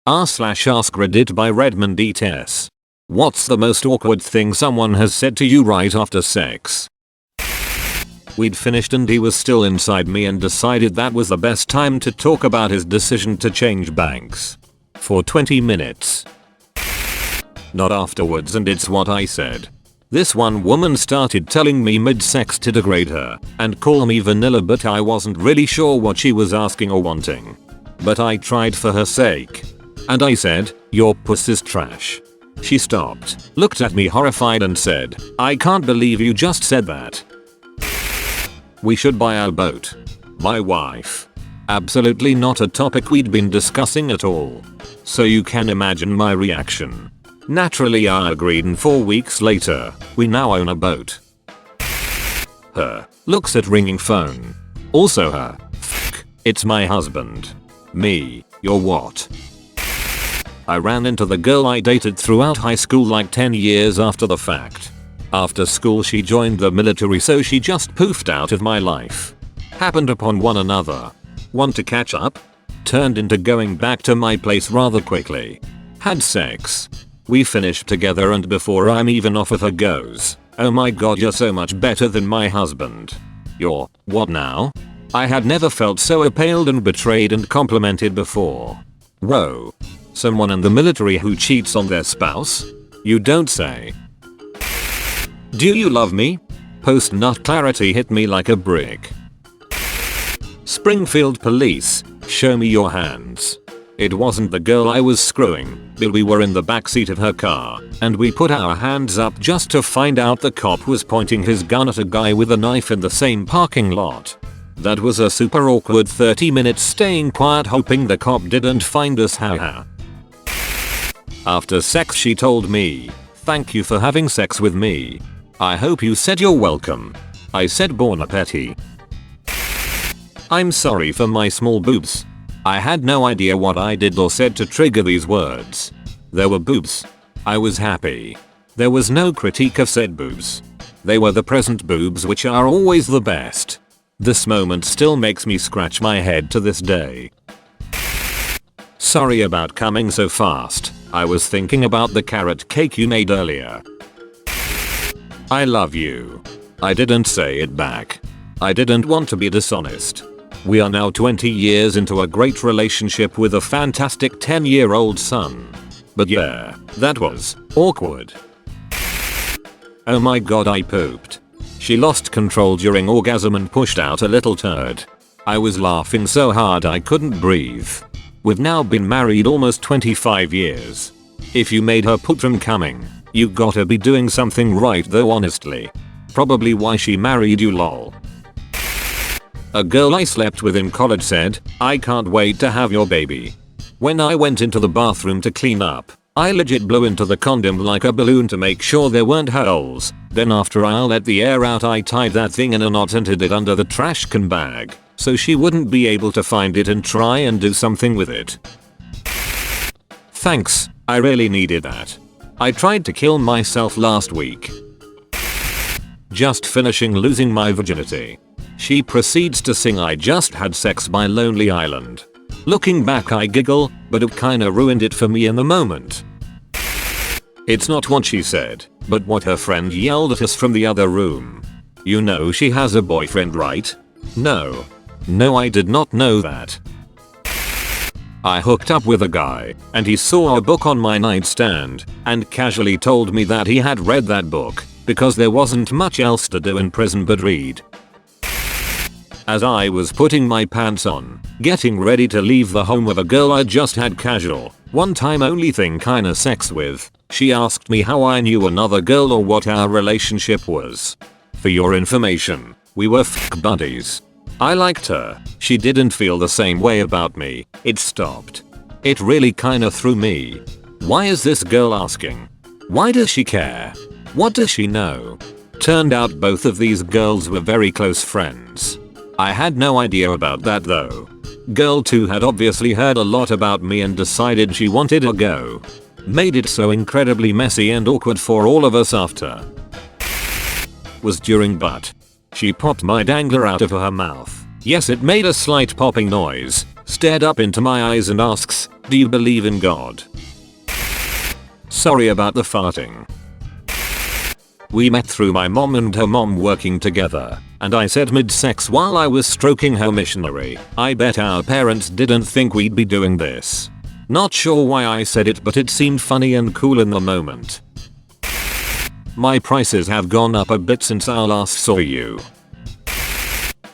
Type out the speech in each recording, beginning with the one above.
r/AskReddit by Redmond ETS. What's the most awkward thing someone has said to you right after sex? We'd finished and he was still inside me and decided that was the best time to talk about his decision to change banks. For 20 minutes. Not afterwards, and it's what I said. This one woman started telling me mid-sex to degrade her and call me vanilla, but I wasn't really sure what she was asking or wanting. But I tried for her sake. And I said, "Your puss is trash." She stopped, looked at me horrified and said, "I can't believe you just said that. We should buy a boat." My wife. Absolutely not a topic we'd been discussing at all. So you can imagine my reaction. Naturally I agreed, and 4 weeks later, we now own a boat. Her. Looks at ringing phone. Also her. It's my husband. Me. You're what? I ran into the girl I dated throughout high school like 10 years after the fact. After school she joined the military, so she just poofed out of my life. Happened upon one another. Want to catch up? Turned into going back to my place rather quickly. Had sex. We finished together, and before I'm even off with her goes, "Oh my god, you're so much better than my husband." You're what now? I had never felt so appalled and betrayed and complimented before. Whoa. Someone in the military who cheats on their spouse? You don't say. Do you love me? Post-nut clarity hit me like a brick. Springfield police, show me your hands. It wasn't the girl I was screwing, but we were in the backseat of her car, and we put our hands up just to find out the cop was pointing his gun at a guy with a knife in the same parking lot. That was a super awkward 30 minutes staying quiet hoping the cop didn't find us, haha. After sex she told me, "Thank you for having sex with me. I hope you said you're welcome." I said bon appetit. I'm sorry for my small boobs. I had no idea what I did or said to trigger these words. There were boobs. I was happy. There was no critique of said boobs. They were the present boobs, which are always the best. This moment still makes me scratch my head to this day. Sorry about coming so fast. I was thinking about the carrot cake you made earlier. I love you. I didn't say it back. I didn't want to be dishonest. We are now 20 years into a great relationship with a fantastic 10-year-old son. But yeah, that was awkward. Oh my god, I pooped. She lost control during orgasm and pushed out a little turd. I was laughing so hard I couldn't breathe. We've now been married almost 25 years. If you made her poop from coming, you gotta be doing something right though, honestly. Probably why she married you, lol. A girl I slept with in college said, "I can't wait to have your baby." When I went into the bathroom to clean up, I legit blew into the condom like a balloon to make sure there weren't holes. Then after I let the air out, I tied that thing in a knot and hid it under the trash can bag, so she wouldn't be able to find it and try and do something with it. Thanks, I really needed that. I tried to kill myself last week. Just finishing losing my virginity. She proceeds to sing "I Just Had Sex" by Lonely Island. Looking back I giggle, but it kinda ruined it for me in the moment. It's not what she said, but what her friend yelled at us from the other room. You know she has a boyfriend, right? No. No, I did not know that. I hooked up with a guy, and he saw a book on my nightstand, and casually told me that he had read that book, because there wasn't much else to do in prison but read. As I was putting my pants on, getting ready to leave the home of a girl I just had casual, one time only thing kinda sex with, she asked me how I knew another girl or what our relationship was. For your information, we were buddies. I liked her. She didn't feel the same way about me. It stopped. It really kinda threw me. Why is this girl asking? Why does she care? What does she know? Turned out both of these girls were very close friends. I had no idea about that though. Girl 2 had obviously heard a lot about me and decided she wanted a go. Made it so incredibly messy and awkward for all of us after. Was during butt. She popped my dangler out of her mouth. Yes, it made a slight popping noise. Stared up into my eyes and asks, Do you believe in God? Sorry about the farting. We met through my mom and her mom working together, and I said mid-sex while I was stroking her missionary. I bet our parents didn't think we'd be doing this. Not sure why I said it, but it seemed funny and cool in the moment. My prices have gone up a bit since I last saw you.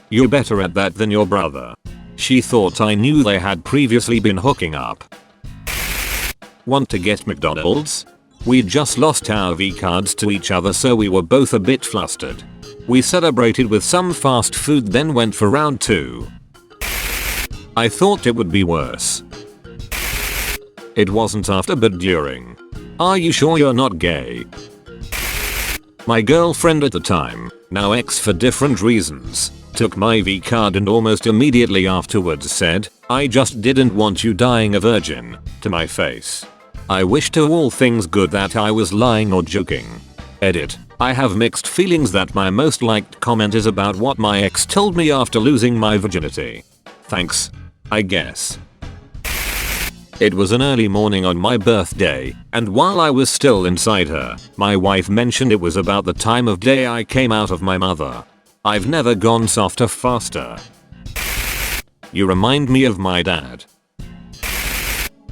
You're better at that than your brother. She thought I knew they had previously been hooking up. Want to get McDonald's? We'd just lost our V cards to each other, so we were both a bit flustered. We celebrated with some fast food, then went for round 2. I thought it would be worse. It wasn't after but during. Are you sure you're not gay? My girlfriend at the time, now ex for different reasons, took my V card and almost immediately afterwards said, "I just didn't want you dying a virgin," to my face. I wish to all things good that I was lying or joking. Edit. I have mixed feelings that my most liked comment is about what my ex told me after losing my virginity. Thanks, I guess. It was an early morning on my birthday, and while I was still inside her, my wife mentioned it was about the time of day I came out of my mother. I've never gone softer faster. You remind me of my dad.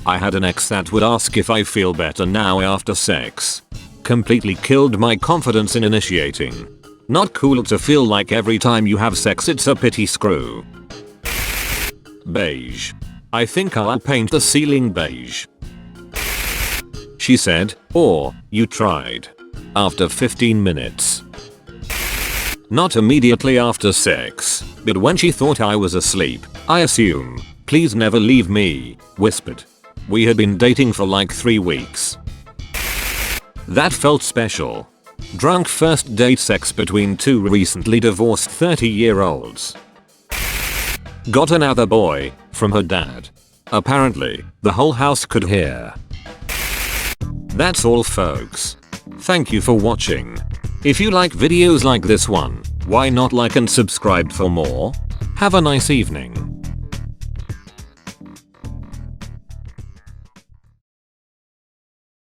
I had an ex that would ask if I feel better now after sex. Completely killed my confidence in initiating. Not cool to feel like every time you have sex it's a pity screw. Beige. I think I'll paint the ceiling beige. She said, or, you tried. After 15 minutes. Not immediately after sex, but when she thought I was asleep, I assume. Please never leave me, whispered. We had been dating for like 3 weeks. That felt special. Drunk first date sex between 2 recently divorced 30-year-olds. Got another boy, from her dad. Apparently, the whole house could hear. That's all folks. Thank you for watching. If you like videos like this one, why not like and subscribe for more? Have a nice evening.